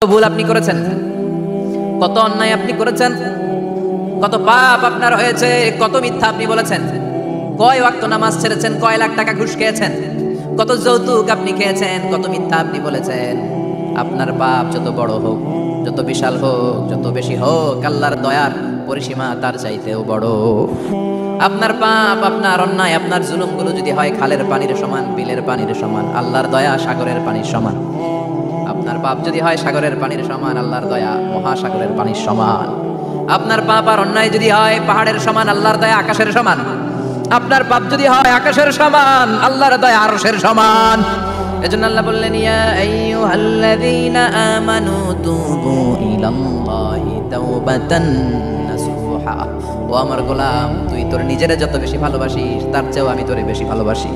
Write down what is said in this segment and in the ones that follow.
ভুল আপনি করেছেন, কত অন্যায় আপনি করেছেন, কত পাপ আপনার হয়েছে, কত মিথ্যা আপনি বলেছেন, কয় ওয়াক্ত নামাজ ছেড়েছেন, কয় লাখ টাকা ঘুষ খেয়েছেন, কত যৌতুক আপনি খেয়েছেন, কত মিথ্যা আপনি বলেছেন। আপনার পাপ যত বড় হোক, যত বিশাল হোক, যত বেশি হোক, আল্লাহর দয়ার পরিসীমা তার চাইতেও বড়। আপনার পাপ, আপনার অন্যায়, আপনার জুলুমগুলো যদি হয় খালের পানির সমান, বিলের পানির সমান, আল্লাহর দয়া সাগরের পানির সমান। আপনার পাপ যদি হয় সাগরের পানির সমান, আল্লাহর দয়া মহাসাগরের পানির সমান। আপনার পাপ আর অন্যায় যদি হয় পাহাড়ের সমান, আল্লাহর দয়া আকাশের সমান। আপনার পাপ যদি হয় আকাশের সমান, আল্লাহর দয়া আরশের সমান। এজন্য আল্লাহ বললেন, ইয়া আইয়ুহাল্লাযীনা আমানু তুবু ইলাল্লাহি তাওবাতান নাসুহা। ও আমার গোলাম, তুই তোর নিজেরে যত বেশি ভালোবাসিস তার চেয়েও আমি তোরে বেশি ভালোবাসি।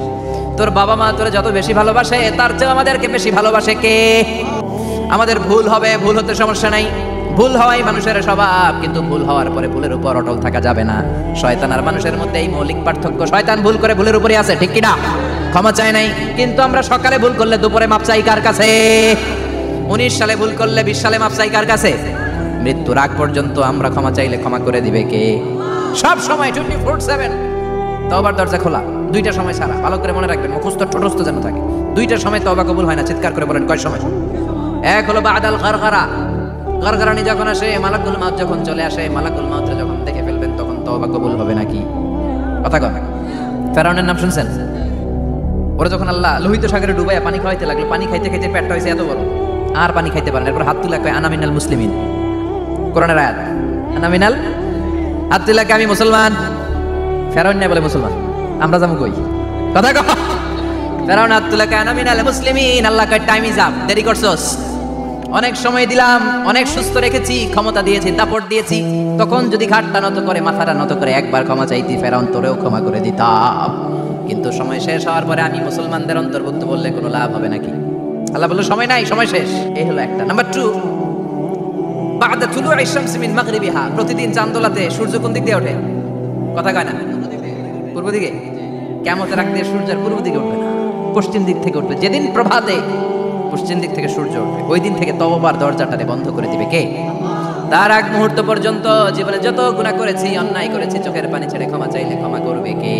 তোর বাবা মা তোরে যত বেশি ভালোবাসে তার চেয়েও আমাদেরকে বেশি ভালোবাসে কে? আমাদের ভুল হবে, ভুল হতে সমস্যা নাই, ভুল হওয়াই মানুষের স্বভাব, কিন্তু ভুল হওয়ার পরে ভুলের উপর অটল থাকা যাবে না। শয়তান আর মানুষের মধ্যে এই মৌলিক পার্থক্য। শয়তান ভুল করে ভুলের উপরই আছে, ঠিক কিনা? ক্ষমা চায় নাই, কিন্তু আমরা সকালে ভুল করলে দুপুরে মাপ চাই কার কাছে? 19 সালে ভুল করলে 20 সালে মাপ চাই কার কাছে? মৃত্যুর আগ পর্যন্ত আমরা ক্ষমা চাইলে ক্ষমা করে দিবে কে? সব সময় 24/7 তওবার দরজা খোলা, দুইটা সময় ছাড়া। ভালো করে মনে রাখবেন, মুখস্থ ঠোঁটস্থ যেন থাকে। দুইটার সময় তওবা কবুল হয় না, চিৎকার করে বলেন কয় সময়? এক হলো বাদাল গারগারা, গারগারানি যখন আসে, মালাকুল মাউত যখন চলে আসে, মালাকুল মাউতকে যখন দেখে ফেলবেন তখন তওবা কবুল হবে নাকি? কথা কন। ফেরাউনের নাম শুনছেন? ওরা যখন আল্লাহ লোহিত সাগরে ডুবাইয়া পানি খাওয়াইতে লাগলো, পানি খাইতে খাইতে পেটটা হয়েছে এত বড়, আর পানি খাইতে পারেন। এরপর হাত তুলে কয়, আনা মিনাল মুসলিমিন। কোরআনের আয়াত, আনা মিনাল, হাত তুলে কয় আমি মুসলমান। ফেরাউন না বলে মুসলমান, আমরা যাবো কই? কথা কও। ফেরাউন হাত তুলে কয় আনা মিনাল মুসলিমিন। আল্লাহ কয় টাইম ইজ আপ, দেরি করছস। অনেক সময় দিলাম, অনেক সুস্থ রেখেছি, ক্ষমতা দিয়েছি, দাপট দিয়েছি, তখন যদি ঘাটটা নত করে, মাথাটা নত করে একবার ক্ষমা চাইতি, ফেরাউন তোরেও ক্ষমা করে দিতাম। কিন্তু সময় শেষ হওয়ার পরে আমি মুসলমানদের অন্তর্ভুক্ত বললে কোনো লাভ হবে নাকি? আল্লাহ বলল সময় নাই, সময় শেষ। এই হলো একটা। নাম্বার 2, বা'দা তুলু'i শামসি মিন মাগরিবিহা। প্রতিদিন চাঁদোলাতে সূর্য কোন দিক দিয়ে ওঠে? কথা কয় না? পূর্ব দিকে। কিয়ামতের আগ দিয়ে সূর্যের পূর্ব দিকে উঠবে না, পশ্চিম দিক থেকে উঠবে। যেদিন প্রভাতে পশ্চিম দিক থেকে সূর্য উঠবে, ওই দিন থেকে তওবার দরজাটারে বন্ধ করে দিবে কে? তার আগ মুহূর্ত পর্যন্ত জীবনে যত গুনাহ করেছি, অন্যায় করেছি, চোখের পানি ছেড়ে ক্ষমা চাইলে ক্ষমা করবে কে?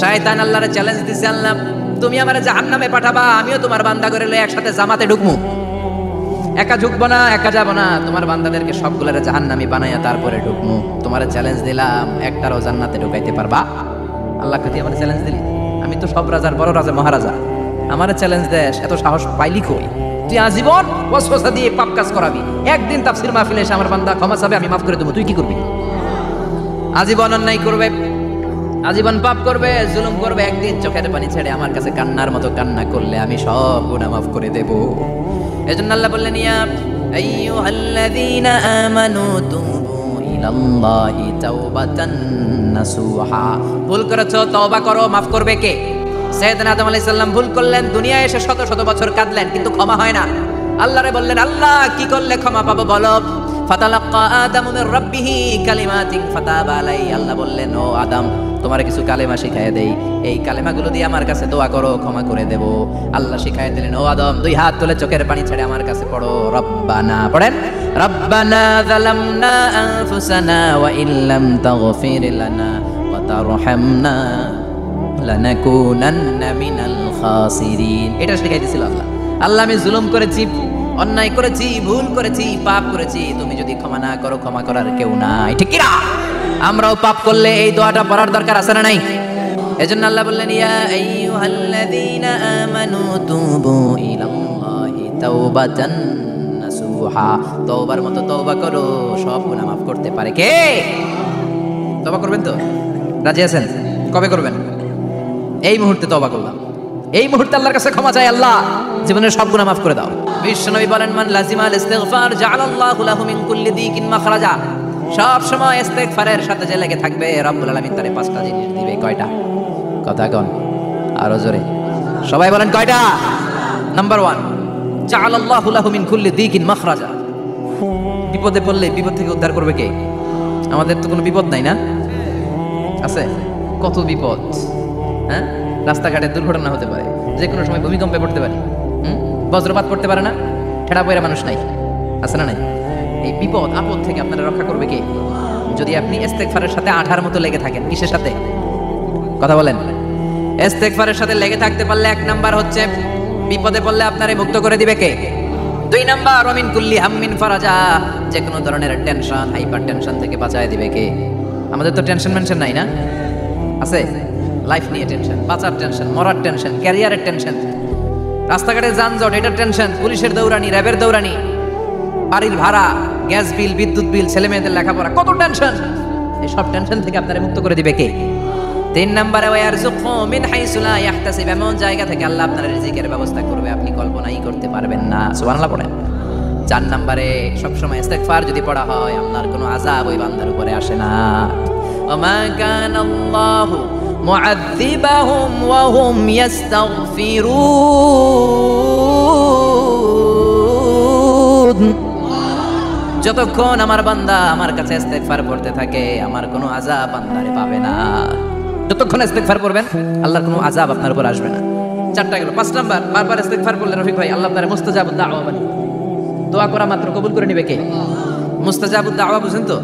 শয়তান আল্লাহরে চ্যালেঞ্জ দিছে, আল্লাহ তুমি আমারে জাহান্নামে পাঠাবা, আমিও তোমার বান্দা করে লয়ে একসাথে জামাতে ঢুকমু। একা ঢুকবো না, একা যাবো না, তোমার বান্দাদেরকে সবগুলোরে জাহান্নামী বানাইয়া তারপরে ঢুকমু। তোমারে চ্যালেঞ্জ দিলাম, একটারও জান্নাতে ঢুকাইতে পারবা? আল্লাহ কাছে আমার চ্যালেঞ্জ দিলি? আমি তো সব রাজার বড় রাজা, মহারাজা, আমারে চ্যালেঞ্জ দেশ, এত সাহস পাইলি কই? তুই আজীবন ওয়াসওয়াসা দিয়ে পাপ কাজ করাবি, একদিন তাফসীর মাহফিলে এসে আমার বান্দা ক্ষমা চাবে, আমি মাফ করে দেবো, তুই কি করবি? আজীবন অন্যায় করবে, আজীবন পাপ করবে, জুলুম করবে, একদিন চোখের পানি ছেড়ে আমার কাছে কান্নার মতো কান্না করলে আমি সব গুনাহ মাফ করে দেব। এজন্য আল্লাহ বললেন, ইয়া আইয়ুহাল্লাযীনা আমানু তুবু ইলাল্লাহি তাওবাতান নাসুহা। ভুল করেছো, তওবা করো, মাফ করবে কে? সাইয়েদনা আদম আলাইহিস সালাম ভুল করলেন, দুনিয়ায় এসে শত শত বছর কাঁদলেন, কিন্তু ক্ষমা হয় না। আল্লাহরে বললেন, আল্লাহ কি করলে ক্ষমা পাবো বলো? ফাতালাক্কা আদামু মির রাব্বিহি কালিমাতিন ফাতাবা আলাইহি। আল্লাহ বললেন, ও আদম, তোমারে কিছু কালেমা শিখাইয়া দেই, এই কালেমাগুলো দিয়ে আমার কাছে দোয়া করো, ক্ষমা করে দেব। আল্লাহ শিখাইয়া দিলেন, ও আদম, দুই হাত তুলে চোখের পানি ছেড়ে আমার কাছে পড়ো, রব্বানা, পড়েন, রব্বানা যালামনা আনফুসানা ওয়া ইল্লাম তাগফির লানা ওয়া তারহামনা লানাকুনান্না মিনাল খাসিরিন। এটা শিখাই দিয়েছিল আল্লাহ। আল্লাহ আমি জুলুম করেছি, অন্যায় করেছি, ভুল করেছি, পাপ করেছি, তুমি যদি ক্ষমা না করো, ক্ষমা করার কেউ নাই, ঠিক কি না? আমরাও পাপ করলে এই দোয়াটা পড়ার দরকার আছে না নাই? এজন্য আল্লাহ বললেন, ইয়া আইয়ুহাল্লাযীনা আমানু তুবু ইলাল্লাহি তাওবাতান নাসুহা। তওবার মতো তওবা করো, সব গুনাহ মাফ করতে পারে কে? তওবা করবেন তো? রাজি আছেন? কবে করবেন? এই মুহূর্তে তওবা করলাম, এই মুহূর্তে আল্লাহর কাছে ক্ষমা চাই, আল্লাহ জীবনের সব গুনাহ মাফ করে দাও। বিশ্বনবী বলেন, মান লাজিমাল ইস্তিগফার জাআলাল্লাহু লাহু মিন কুল্লি দিকিন মাখরাজা। সব সময় ইস্তিগফারের সাথে যে লেগে থাকবে, রব্বুল আলামিন তারে 5টা জিনিস দিবে। কয়টা? কথা কোন, আরো জোরে সবাই বলেন কয়টা? নাম্বার 1, জাআলাল্লাহু লাহু মিন কুল্লি দিকিন মাখরাজা। বিপদে পড়লে বিপদ থেকে উদ্ধার করবে কে? আমাদের তো কোনো বিপদ নাই না? আছে কত বিপদ, হ্যাঁ? রাস্তাঘাটে দুর্ঘটনা হতে পারে, যে কোনো সময় ভূমিকম্পে পড়তে পারে, বজ্রপাত পড়তে পারে না? ঠেড়া পয়রা মানুষ নাই, আছে না নাই? এই বিপদ আপদ থেকে আপনারা রক্ষা করবে কে? যদি আপনি ইস্তেগফারের সাথে আঠার মতো লেগে থাকেন। কিসের সাথে? কথা বলেন। ইস্তেগফারের সাথে লেগে থাকতে পারলে এক নাম্বার হচ্ছে বিপদে পড়লে আপনারে মুক্ত করে দিবে কে? 2 নাম্বার ওমিন কুল্লি হাম্মিন ফারাজা, যে কোনো ধরনের টেনশন, হাইপার টেনশন থেকে বাঁচায় দিবে কে? আমাদের তো টেনশন মেনশন নাই না? আছে? লাইফ নিয়ে টেনশন, বাঁচার টেনশন, মরার টেনশন, ক্যারিয়ারের টেনশন, রাস্তাঘাটে যানজট এটার টেনশন, পুলিশের দৌড়ানি, র্যাবের দৌড়ানি, বাড়ির ভাড়া, গ্যাস বিল, বিদ্যুৎ বিল, ছেলে মেয়েদের লেখাপড়া, কত টেনশন। এই সব টেনশন থেকে আপনারে মুক্ত করে দিবে কে? 3 নম্বরে ওয়ারযুকহু মিন হাইসু লা ইয়াহতাসিব, এমন জায়গা থেকে আল্লাহ আপনার রিজিকের ব্যবস্থা করবে আপনি কল্পনাই করতে পারবেন না। সুবহানাল্লাহ পড়েন। 4 নম্বরে সবসময় ইস্তেগফার যদি পড়া হয় আল্লাহর কোনো আযাব ওই বান্দার উপরে আসে না। ওমা কানাল্লাহু মুআযযিবাহুম ওয়া হুম ইস্তাগফিরুন, যতক্ষণ আমার বান্দা আমার কাছে ইস্তেগফার পড়তে থাকে আমার কোনো আযাব বান্দারে পাবে না। যতক্ষণ ইস্তেগফার পড়বেন আল্লাহর কোনো আযাব আপনার উপর আসবে না। 4টা গেল। 5 নাম্বার, বারবার ইস্তেগফার পড়লে রফিক ভাই আল্লাহ আপনার মুস্তাজাবুদ দাওয়া বানাবে। দোয়া করা মাত্র কবুল করে নেবে কে? মুস্তাজাবুদ দাওয়া বুঝেন তো?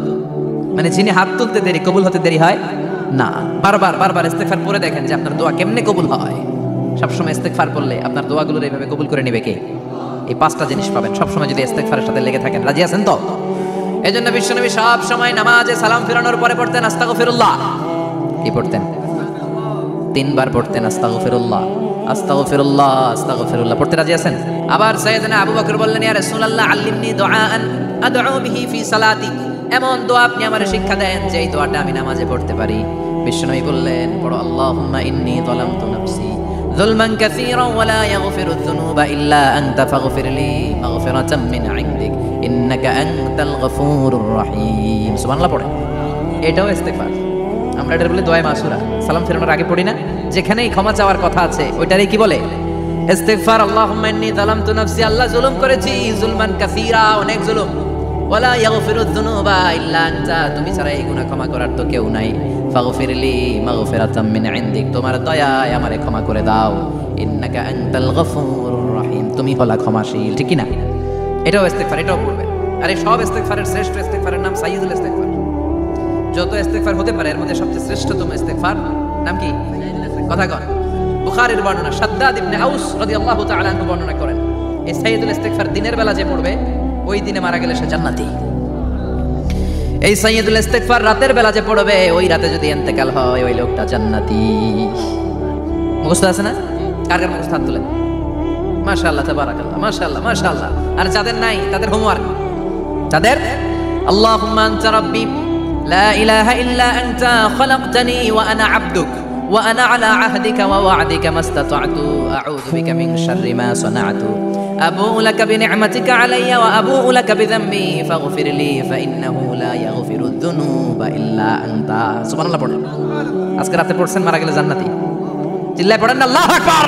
মানে যিনি হাত তুলতে দেরি কবুল হতে দেরি হয় না। বারবার ইস্তেগফার পড়ে দেখেন যে আপনার দোয়া কেমনে কবুল হয়। সবসময় ইস্তেগফার পড়লে আপনার দোয়াগুলোর এইভাবে কবুল করে নেবে কে? এই 5টা জিনিস পাবেন সবসময় যদি ইস্তেগফারের সাথে লেগে থাকেন। রাজি আছেন তো? এজন্য বিশ্বনবী সব সময় নামাজে সালাম ফিরানোর পরে পড়তেন আস্তাগফিরুল্লাহ। কি পড়তেন? 3 বার পড়তেন আস্তাগফিরুল্লাহ, আস্তাগফিরুল্লাহ, আস্তাগফিরুল্লাহ। পড়তে রাজি আছেন? আবার সাইয়েদনা আবু বকর বললেন, ইয়া রাসূলুল্লাহ আল্লিমনি দুআআন আদউ বিহি ফি সালাতি, এমন দোয়া আপনি আমারে শিক্ষা দেন যে এই দোয়াটা আমি নামাজে পড়তে পারি। বিশ্বনবী বললেন, পড়ো আল্লাহুম্মা ইন্নী যালামতু নাফসি যুলমান কাসীরান ওয়া লা ইয়াগফিরুয যুনুবা ইল্লা আনতা ফাগফিরলি মাগফিরাতাম মিন ইনদিক ইন্নাকা আনতাল গফুরুর রহিম। সুবহানাল্লাহ পড়েন। এটাও ইস্তেগফার। আমরা এটা বলে দোয়া মাসুরা, সালাম ফেরানোর আগে পড়ি না? যেখানেই ক্ষমা চাওয়ার কথা আছে ওইটারই কি বলে? ইস্তেগফার। আল্লাহুম্মা ইন্নী যালামতু নাফসি, আল্লাহ জুলুম করেছি, যুলমান কাসীরা, অনেক জুলুম, ওয়ালা ইয়াগফিরুয যুনুবা ইল্লা আনতা, তুমি ছাড়া এই গুনাহ ক্ষমা করার তো কেউ নাই। ফাগফিরলি মাগফিরাতাম মিন ইনদিক, তোমার দয়ায় আমারে ক্ষমা করে দাও। ইন্নাকা আনতাল গফুরুর রহিম, তুমি হলা ক্ষমাশীল। ঠিক কি না? এটাও ইস্তেগফার, এটাও পড়বেন। আর এই সব ইস্তেগফারের শ্রেষ্ঠ ইস্তেগফারের নাম সাইয়্যিদুল ইস্তেগফার। যত ইস্তেগফার হতে পারে এর মধ্যে সবচেয়ে শ্রেষ্ঠতম ইস্তেগফার নাম কি? কথা কন। বুখারীর বর্ণনা, শাদ্দাদ ইবনে আউস রাদিয়াল্লাহু তাআলা আনহু বর্ণনা করেন, এই সাইয়্যিদুল ইস্তেগফার দিনের বেলা যে পড়বে ওই দিনে মারা গেলে সে জান্নাতি। এই সাইয়্যিদুল ইস্তেগফার রাতের বেলা যে পড়বে ওই রাতে যদি ইন্তেকাল হয় ওই লোকটা জান্নাতি। মুখস্থ আছে না? কার কার মুখস্থ হাত তুলেন? মাশাআল্লাহ, তাবারাকাল্লাহ, মাশাআল্লাহ, মাশাআল্লাহ। আর যাদের নাই তাদের হোমওয়ার্ক, তাদের আল্লাহুম্মা আনতা রাব্বি লা ইলাহা ইল্লা আনতা খালাকতানি ওয়া আনা আবদুক ওয়া আনা আলা আহদিকা ওয়া ওয়া'দিকা মাস্তাতা'তু আউযু বিকা মিন শাররি মা সানা'তু আবু'ু লাকা বিনি'মাতিকা আলাইয়া ওয়া আবু'ু লাকা বিযামবি ফাগফিরলি ফাইন্নাহু লা ইয়াগফিরুয যুনুবা ইল্লা আনতা। সুবহানাল্লাহ পড়েন। আজকে রাতে পড়ছেন, মারা গেলে জান্নাতি। চিল্লায় পড়েন আল্লাহু আকবার।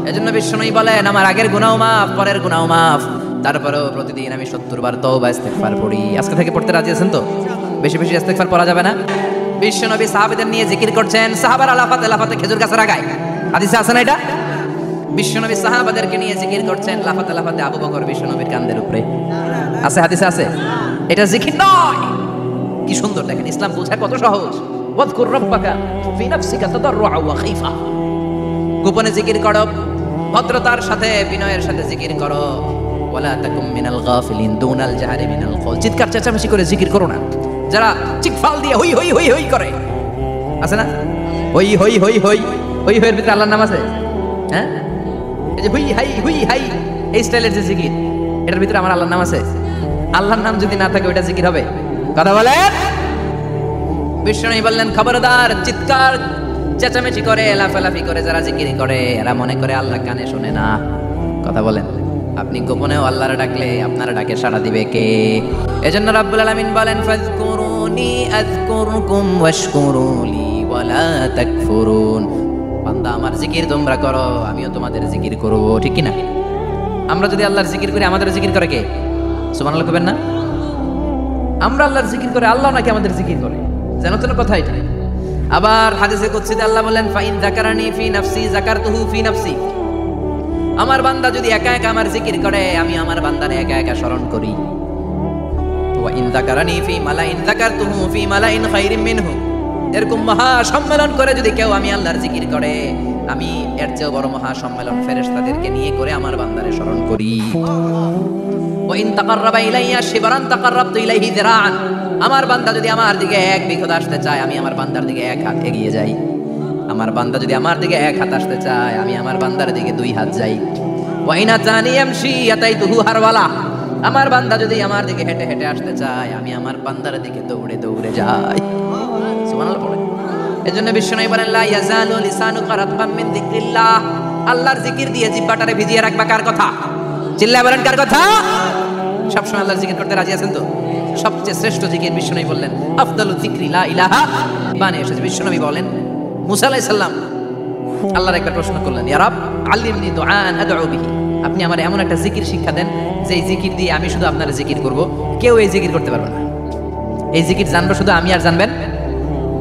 এজন্য বিশ্বনবী বলেন, আমার আগের গুনাহ মাফ, পরের গুনাহ মাফ, তারপরেও প্রতিদিন আমি 70 বার তওবা ইস্তেগফার পড়ি। আজকে থেকে পড়তে রাজি আছেন তো? বেশি বেশি ইস্তেগফার পড়া যাবে না? বিশ্বনবী সাহাবীদের নিয়ে জিকির করছেন, সাহাবারা লাফাতে খেজুর গাছের আগায়। হাদিসে আছে না এটা? বিশ্বনবী সাহাবাদেরকে নিয়ে জিকির করছেন, লাফাতে আবু বকর বিশ্বনবীর কাঁধের উপরে। আছে, হাদিসে আছে। এটা জিকির নয়। কি সুন্দর দেখেন, ইসলাম বোঝা কত সহজ। ওয়াযকুর রাব্বাকা ফি নাফসিকা তাদাররুআ ওয়া খাইফা, গোপনে জিকির করো, ভদ্রতার সাথে বিনয়ের সাথে জিকির করো। ওয়ালা তাকুম মিনাল গাফিলিন দুনাল জাহরি মিনাল কওল, চিৎকার চেঁচামেচি করে জিকির করো না। যারা চিকফাল দিয়ে হই হই হই হই করে, আছে না? হই হই হই হই হই হইয়ের ভিতরে আল্লাহর নাম আছে। হ্যাঁ, এই যে হুই হাই এই স্টাইলের যে জিকির, এটার ভিতরে আমার আল্লাহর নাম আছে। আল্লাহর নাম যদি না থাকে ওইটা জিকির হবে? কথা বলে। বিশ্বনবী বললেন, খবরদার, চিৎকার চেঁচামেচি করে লাফালাফি করে যারা জিকির করে এরা মনে করে আল্লাহ কানে শুনে না। কথা বলেন। আপনি গোপনেও আল্লাহর ডাকলে আপনার ডাকে সাড়া দিবে কে? এজন্য রাব্বুল আলামিন বলেন, ফাযকুরুনি আযকুরকুম ওয়াশকুরুলি ওয়ালা তাকফুরুন। বান্দা আমার জিকির তোমরা করো, আমিও তোমাদের জিকির করব। ঠিক কি না? আমরা যদি আল্লাহর জিকির করি আমাদের জিকির করে কে? সুবহানাল্লাহ কইবেন না? আমরা আল্লাহর জিকির করে, আল্লাহ নাকি আমাদের জিকির করে? জানো তো না কথা এটা? আবার হাদিসে কুদসিতে আল্লাহ বলেন, ফাইন যাকারানি ফি নাফসি যাকারতুহু ফি নাফসি। আমার বান্দা যদি একা একা আমার জিকির করে, আমি আমার বান্দারে একা একা স্মরণ করি। ওয়া ইন যাকারানি ফি মালাইন যাকারতুহু ফি মালাইন খায়রিম মিনহু, এরকম মহা সম্মেলন করে যদি কেউ আমি আল্লাহর জিকির করে, আমি এর চেয়ে বড় মহা সম্মেলন ফেরেশতাদেরকে নিয়ে করে আমার বান্দারে স্মরণ করি। ওয়া ইন তাকাররাবা ইলাইয়া শিবরান তাকাররাবতু ইলাইহি যিরাআন, আমার বান্দা যদি আমার দিকে এক বিঘত আসতে চায়, আমি আমার বান্দার দিকে এক হাত এগিয়ে যাই। আমার বান্দা যদি আমার দিকে এক হাত আসতে চায়, আমি আমার বান্দার দিকে দুই হাত যাই। ওয়া ইন আতানি ইয়ামশি আতাইতুহু হারওয়ালা, আমার বান্দা যদি আমার দিকে হেঁটে হেঁটে আসতে চায়, আমি আমার বান্দার দিকে দৌড়ে দৌড়ে যাই। সুবহানাল্লাহ পড়ে। এজন্য বিশ্বনবী বলেন লা ইয়াজালু লিসানুকা রাতবাম মিন যিকরিল্লাহ, আল্লাহর জিকির দিয়ে জিহ্বাটারে ভিজিয়ে রাখবা। কার কথা? চিল্লায় বলেন কার কথা? সবসময় আল্লাহর জিকির করতে রাজি আছেন তো? সবচেয়ে শ্রেষ্ঠ জিকির বিশ্বনবী বললেন আফদালু যিকরি লা ইলাহা, বানে এসেছে। বিশ্বনবী বলেন মুসা আলাইহিস সালাম আল্লাহর একটা প্রশ্ন করলেন, ইয়া রাব আল্লিমনি দুআন আদউ বিহি, আপনি আমার এমন একটা জিকির শিক্ষা দেন যে এই জিকির দিয়ে আমি শুধু আপনার জিকির করব, কেউ এই জিকির করতে পারবে না। এই জিকির জানবো শুধু আমি, আর জানবেন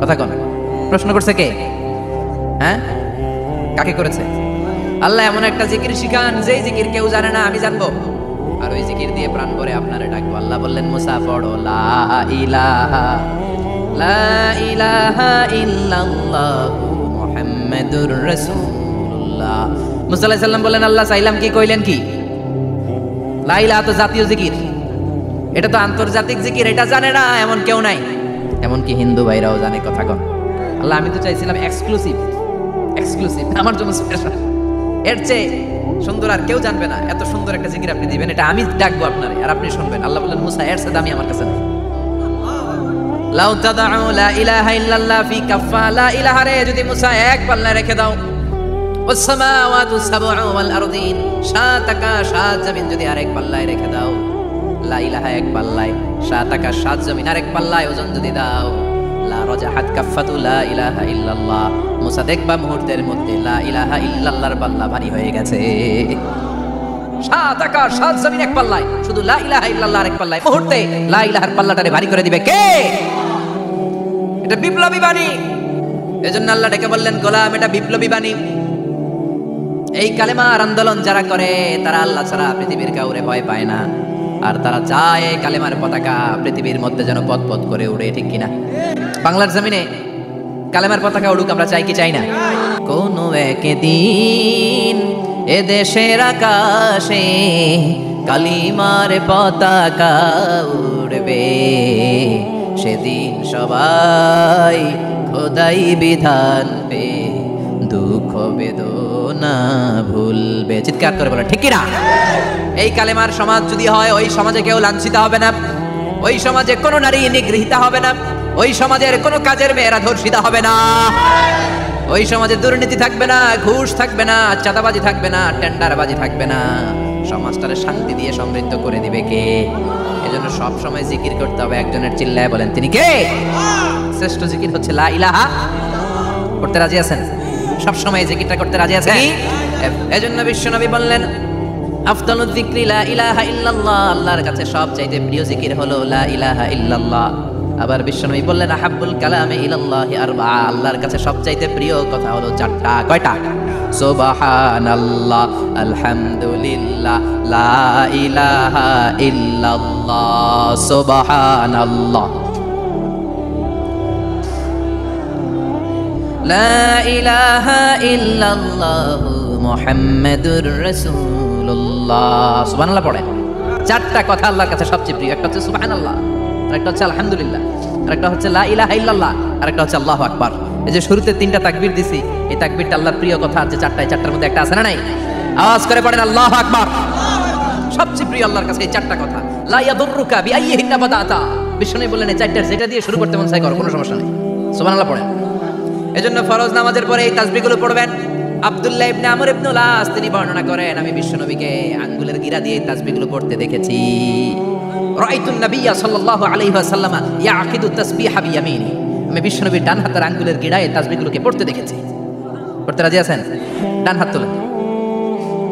কথা কোন? প্রশ্ন করছে কে? হ্যাঁ, কাকে করেছে? আল্লাহ এমন একটা জিকির শিখান যেই জিকির কেউ জানে না, আমি জানবো, আর ওই জিকির দিয়ে প্রাণ ভরে আপনারে ডাকবো। আল্লাহ বললেন মুসা পড়ো লা ইলাহা ইল্লাল্লাহু মুহাম্মাদুর রাসূলুল্লাহ। মুসা আলাইহিস সালাম বললেন আল্লাহ চাইলাম কি, কইলেন কি? লা ইলাহা তো জাতীয় জিকির, এটা তো আন্তর্জাতিক জিকির, এটা জানে না এমন কেউ নাই। এমনকি হিন্দু ভাইরাও জানে। কথা কন আল্লাহ, আমি তো চাইছিলাম এক্সক্লুসিভ, আমার জন্য স্পেশাল, এর চেয়ে সুন্দর আর কেউ জানবে না। এত সুন্দর একটা জিকির আপনি দিবেন, এটা আমি ডাকবো আপনারে আর আপনি শুনবেন। আল্লাহ বললেন মুসা এর সাথে আমি আমার কাছে না। লাউ তাদাউ লা ইলাহা ইল্লাল্লাহ ফি কাফা, লা ইলাহা রে যদি মুসা এক পাল্লায় রেখে দাও, ওয়াস সামাওয়াতু সাবউ ওয়াল আরদিন, সাত আকাশ সাত জমিন যদি আরেক পাল্লায় রেখে দাও, লা ইলাহা এক পাল্লায়, সাত আকাশ সাত জমিন আরেক পাল্লায় ওজন যদি দাও, লা রাজাহাত কাফাতু লা ইলাহা ইল্লাল্লাহ, মুসা দেখবা মুহূর্তের মধ্যে লা ইলাহা ইল্লাল্লাহর পাল্লা ভারী হয়ে গেছে। সাত আকাশ সাত জমিন এক পাল্লায়, শুধু লা ইলাহা ইল্লাল্লাহ আরেক পাল্লায়, মুহূর্তে লা ইলাহার পাল্লাটারে ভারী করে দিবে কে? এটা বিপ্লবী বাণী। এজন্য আল্লাহ ডেকে বললেন গোলাম, এটা বিপ্লবী বাণী। এই কালেমার আন্দোলন যারা করে তারা আল্লাহ ছাড়া পৃথিবীর কাউরে ভয় পায় না, আর তারা চায় এই কালেমার পতাকা পৃথিবীর মধ্যে যেন পথ পথ করে উড়ে, ঠিক কিনা? বাংলার জমিনে কালেমার পতাকা উড়ুক, আমরা চাই কি চাই না? কোনো একদিন এ দেশের আকাশে কালিমার পতাকা উড়বে, সেদিন সবাই খোদাই বিধান পে দুঃখ বেদনা ভুলবে। চিৎকার করে বলে ঠিক কিনা? এই কালেমার সমাজ যদি হয়, ওই সমাজে কেউ লাঞ্ছিত হবে না, ওই সমাজে কোনো নারী নিগৃহীত হবে না, ওই সমাজের কোনো কাজের মেয়েরা ধর্ষিত হবে না, ওই সমাজে দুর্নীতি থাকবে না, ঘুষ থাকবে না, চাঁদাবাজি থাকবে না, টেন্ডারবাজি থাকবে না। সমাজটারে শান্তি দিয়ে সমৃদ্ধ করে দিবে কে? এজন্য সব সময় জিকির করতে হবে একজনের। চিল্লায় বলেন তিনি কে? শ্রেষ্ঠ জিকির হচ্ছে লা ইলাহা। করতে রাজি আছেন? সব সময় জিকিরটা করতে রাজি আছেন? এজন্য বিশ্বনবী বললেন আফদালুয যিকরি লা ইলাহা ইল্লাল্লাহ, আল্লাহর কাছে সবচাইতে প্রিয় জিকির হলো লা ইলাহা ইল্লাল্লাহ। আবার বিশ্বনবী বললেন আহাব্বুল কালামে ইলাল্লাহি আরবা, আল্লাহর কাছে সবচাইতে প্রিয় কথা হলো চারটা। কয়টা? সুবহানাল্লাহ, আলহামদুলিল্লাহ, লা ইলাহা ইল্লাল্লাহ, সুবহানাল্লাহ, লা ইলাহা ইল্লাল্লাহ, মুহাম্মাদুর রাসূলুল্লাহ। সুবহানাল্লাহ পড়েন। চারটা কথা আল্লাহর কাছে সবচেয়ে প্রিয়। একটা হচ্ছে সুবহানাল্লাহ, আরেকটা হচ্ছে আলহামদুলিল্লাহ, আরেকটা হচ্ছে লা ইলাহা ইল্লাল্লাহ, আরেকটা হচ্ছে আল্লাহু আকবার। এই যে শুরুতে তিনটা তাকবীর দিছি, এই তাকবীরটা আল্লাহর প্রিয় কথা আছে চারটায়, চারটার মধ্যে একটা আছে না নাই? আওয়াজ করে পড়েন আল্লাহু আকবার। সবচেয়ে প্রিয় আল্লাহর কাছে এই চারটা কথা। লা ইয়াদুররুকা বিআইয়িহিন্না বাদাতা, বিষ্ণু বললেন এই চারটার যেটা দিয়ে শুরু করতে মন চায় করো, কোনো সমস্যা নেই। সুবহানাল্লাহ পড়েন। এজন্য ফরজ নামাজের পরে এই তাসবিহগুলো পড়বেন। আব্দুল্লাহ ইবনে আমর ইবনে লাস তিনি বর্ণনা করেন, আমি বিশ্বনবীকে আঙ্গুলের গিরা দিয়ে এই তাসবিহগুলো পড়তে দেখেছি। রাআইতুন নাবিয়্যা সাল্লাল্লাহু আলাইহি ওয়াসাল্লাম ইয়াকিদু তাসবিহা বিয়ামিনি, আমি বিশ্বনবীর ডান হাতের আঙ্গুলের গিরায় এই তাসবিহগুলোকে পড়তে দেখেছি। পড়তে রাজি আছেন? ডান হাত তুলেন,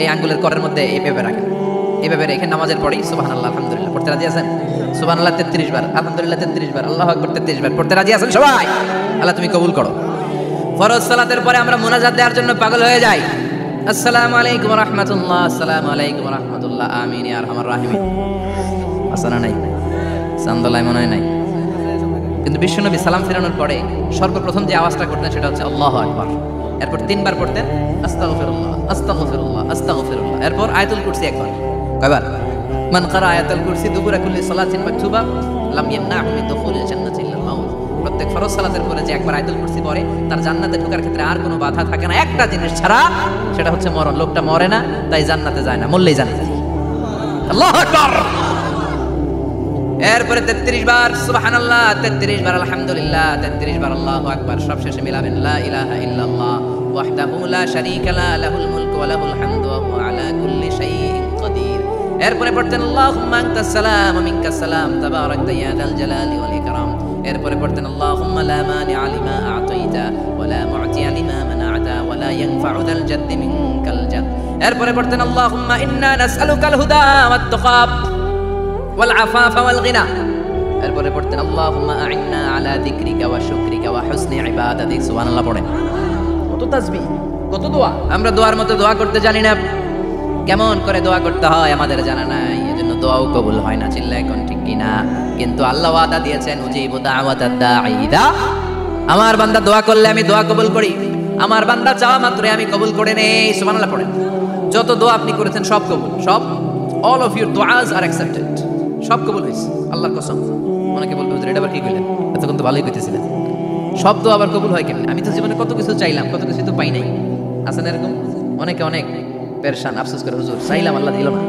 এই আঙ্গুলের করের মধ্যে এইভাবে রাখেন, এইভাবে রেখে নামাজের পরেই সুবহানাল্লাহ আলহামদুলিল্লাহ পড়তে রাজি আছেন? সুবহানাল্লাহ 33 বার, আলহামদুলিল্লাহ 33 বার, আল্লাহু আকবার 33 বার পড়তে রাজি আছেন সবাই? আল্লাহ তুমি কবুল করো। ফরজ সালাতের পরে আমরা মুনাজাত দেওয়ার জন্য পাগল হয়ে যাই। আসসালামু আলাইকুম ওয়া রাহমাতুল্লাহ, আসসালামু আলাইকুম ওয়া রাহমাতুল্লাহ, আমিন ইয়া আরহামার রাহিমিন। আসসানা নাই, সান্দলাই মনে হয় নাই। কিন্তু বিশ্বনবী সালাম ফেরানোর পরে সর্বপ্রথম যে আওয়াজটা করতেন সেটা হচ্ছে আল্লাহু আকবার। এরপর 3 বার পড়তেন আস্তাগফিরুল্লাহ, আস্তাগফিরুল্লাহ, আস্তাগফিরুল্লাহ। এরপর আয়াতুল কুরসি একবার। কয়বার? মান ক্বারা আয়াতুল কুরসি দুবুরা কুল্লি সালাতিন মাকতুবা লাম ইয়ামনাহু মিন দুখুলিল জান্নাতি ইল্লাল মাউত। প্রত্যেক ফরজ সালাতের পরে যে একবার আয়াতুল কুরসি পড়ে তার জান্নাতে ঢোকার ক্ষেত্রে আর কোনো বাধা থাকে না, একটা জিনিস ছাড়া, সেটা হচ্ছে মরণ। লোকটা মরে না, তাই জান্নাতে যায় না, মরলেই জান্নাতে। আল্লাহু আকবার। এরপরে 33 বার সুবহানাল্লাহ, 33 বার আলহামদুলিল্লাহ, 33 বার আল্লাহু আকবার। সব শেষে মিলাবেন লা ইলাহা ইল্লাল্লাহ ওয়াহদাহু লা শারীকা লা লাহুল মুলকু ওয়া লাহুল হামদু ওয়া হুয়া আলা কুল্লি শাইইন কাদির। এরপরে পড়তেন আল্লাহুম্মা আনতাস সালাম ওয়া মিনকাস সালাম তাবারাকতা ইয়া যাল জালালি ওয়াল ইকরাম। এরপরে পড়তেন আল্লাহুম্মা লা মানিআ লিমা আ'তাইতা ওয়া লা মু'তিয়া লিমা মানা'তা ওয়া লা ইয়ানফা'ু যাল জাদ্দি মিনকাল জাদ। এরপরে পড়তেন আল্লাহুম্মা ইন্না নাসআলুকাল হুদা ওয়াত তাকা ওয়াল আফাফা ওয়াল গিনা। এরপরে পড়তেন আল্লাহুম্মা আ'ইন্না আলা যিকরিকা ওয়া শুকরিকা ওয়া হুসনি ইবাদাতিক। সুবহানাল্লাহ পড়েন। কত তাসবিহ, কত দোয়া। আমরা দোয়ার মতো দোয়া করতে জানি না, কেমন করে দোয়া করতে হয় আমাদের জানা নাই, এজন্য দোয়াও কবুল হয় না। চিল্লায় কোন ঠিক কিনা? কিন্তু আল্লাহ ওয়াদা দিয়েছেন উজিবু দাওয়াতাদ দাঈ ইযা, আমার বান্দা দোয়া করলে আমি দোয়া কবুল করি, আমার বান্দা চাওয়া মাত্রই আমি কবুল করে নেই। সুবহানাল্লাহ পড়েন। যত দোয়া আপনি করেছেন সব কবুল, সব, অল অফ ইউর দুআস আর অ্যাকসেপ্টেড, সব কবুল হয়েছে আল্লাহর কসম। অনেকে বলবে হুজুর এটা আবার কি কইলেন, এতক্ষণ তো ভালোই কইতেছিলেন, সব দোয়া আবার কবুল হয় কেমনে? আমি তো জীবনে কত কিছু চাইলাম, কত কিছু তো পাই নাই। আছে না এরকম? অনেকে অনেক পেরেশান, আফসোস করে হুজুর চাইলাম আল্লাহ দিল না।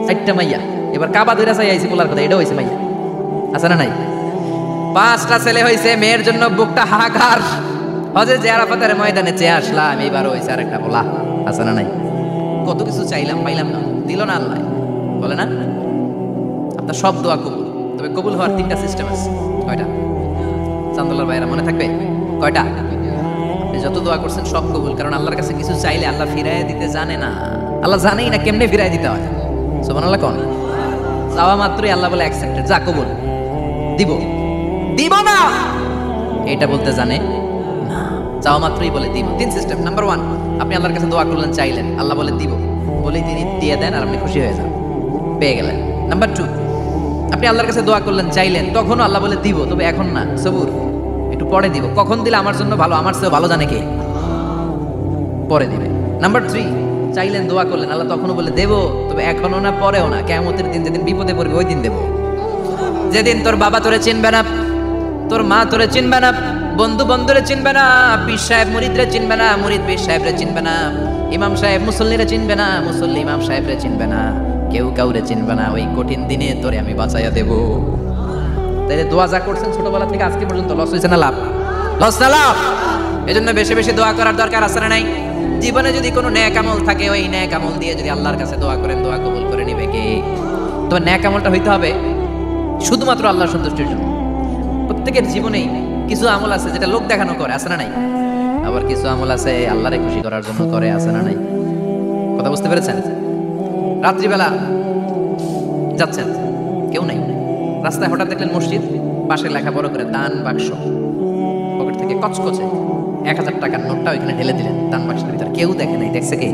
4টা মাইয়া, এবার কাবা ধরে চাই আইছি বলার কথা, এটাও হয়েছে মাইয়া। আছে না নাই? 5টা ছেলে হয়েছে, মেয়ের জন্য বুকটা হাহাকার। হজে যে আরাফাতের ময়দানে চেয়ে আসলাম, এইবারও হয়েছে আরেকটা বলা। আছে না নাই? কত কিছু চাইলাম, পাইলাম না, দিল না আল্লাহ, বলে না? আপনার সব দোয়া কবুল, তবে কবুল হওয়ার 3টা সিস্টেম আছে। কয়টা? চান্দুল্লাহর ভাইরা মনে থাকবে? কয়টা? আপনি যত দোয়া করছেন সব কবুল, কারণ আল্লাহর কাছে কিছু চাইলে আল্লাহ ফিরাইয়া দিতে জানে না। আল্লাহ জানেই না কেমনে ফিরাই দিতে হয়। সুবহানাল্লাহ কোন? চাওয়া মাত্রই আল্লাহ বলে অ্যাকসেপ্টেড, যা কবুল, দিব, দিব না এটা বলতে জানে না, চাওয়া মাত্রই বলে দিব। 3 সিস্টেম। নাম্বার 1, আপনি আল্লাহর কাছে দোয়া করলেন, চাইলেন, আল্লাহ বলে দিব, বলেই তিনি দিয়ে দেন আর আপনি খুশি হয়ে যান, পেয়ে গেলেন। নাম্বার 2, আপনি আল্লাহর কাছে দোয়া করলেন, চাইলেন, তখনও আল্লাহ বলে দিব, তবে এখন না, সবুর, একটু পরে দিব। কখন দিলে আমার জন্য ভালো, আমার চেয়ে ভালো জানে কে, পরে দিবে। নাম্বার 3, চাইলেন, দোয়া করলেন, আল্লাহ তখনও বলে দেব, তবে এখনো না, পরেও না, কিয়ামতের দিন যেদিন বিপদে পড়বে ওই দিন দেব। যেদিন তোর বাবা তোরে চিনবে না, তোর মা তোরে চিনবে না, বন্ধু বন্ধুরে চিনবে না, পীর সাহেব মুরিদরে চিনবে না, মুরিদ পীর সাহেবরে চিনবে না, ইমাম সাহেব মুসল্লিরে চিনবে না, মুসল্লি ইমাম সাহেবরে চিনবে না, কেউ কাউরে চিনবে না, ওই কঠিন দিনে তোরে আমি বাঁচাইয়া দেব। তাইলে দোয়া যা করছেন ছোটবেলা থেকে আজকে পর্যন্ত, লস হয়েছে না লাভ? লস না লাভ? এজন্য বেশি বেশি দোয়া করার দরকার আছে না নাই? জীবনে যদি কোনো নেক আমল থাকে, ওই নেক আমল দিয়ে যদি আল্লাহর কাছে দোয়া করেন, দোয়া কবুল করে নিবে কে? তবে নেক আমলটা হইতে হবে শুধুমাত্র আল্লাহর সন্তুষ্টির জন্য। প্রত্যেকের জীবনেই কিছু আমল আছে যেটা লোক দেখানো করে, আছে না নাই? আবার কিছু আমল আছে আল্লাহরে খুশি করার জন্য করে, আছে না নাই? কথা বুঝতে পেরেছেন? রাত্রিবেলা যাচ্ছেন, কেউ নাই, রাস্তায় হঠাৎ দেখলেন মসজিদ, পাশে লেখা বড় করে দান বাক্স, পকেট থেকে কচকচে 1000 টাকার নোটটা ওইখানে ঢেলে দিলেন দান বাক্সের ভিতরে। কেউ দেখে নাই, দেখছে কে?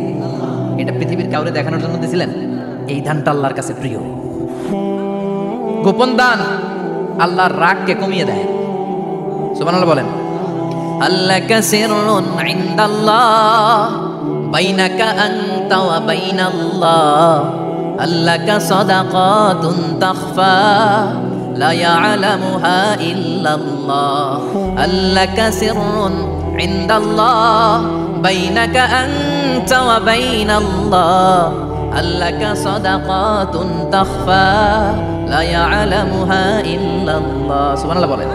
এটা পৃথিবীর কাউরে দেখানোর জন্য দিয়েছিলেন। এই দানটা আল্লাহর কাছে প্রিয়। গোপন দান আল্লাহর রাগকে কমিয়ে দেয়। সুবহানাল্লাহ বলেন। আল্লাকা সিররুন ইনদাল্লাহ বাইনাকা আনতা ওয়া বাইনাল্লাহ, আল্লাকা সাদাকাতুন তাখফা লা ইয়ালামুহা ইল্লাল্লাহ, আল্লাকা সিররুন ইনদাল্লাহ বাইনাকা আনতা ওয়া বাইনাল্লাহ, আল্লাকা সাদাকাতুন তাখফা লা ইয়ালামুহা ইল্লাল্লাহ। সুবহানাল্লাহ বলেন।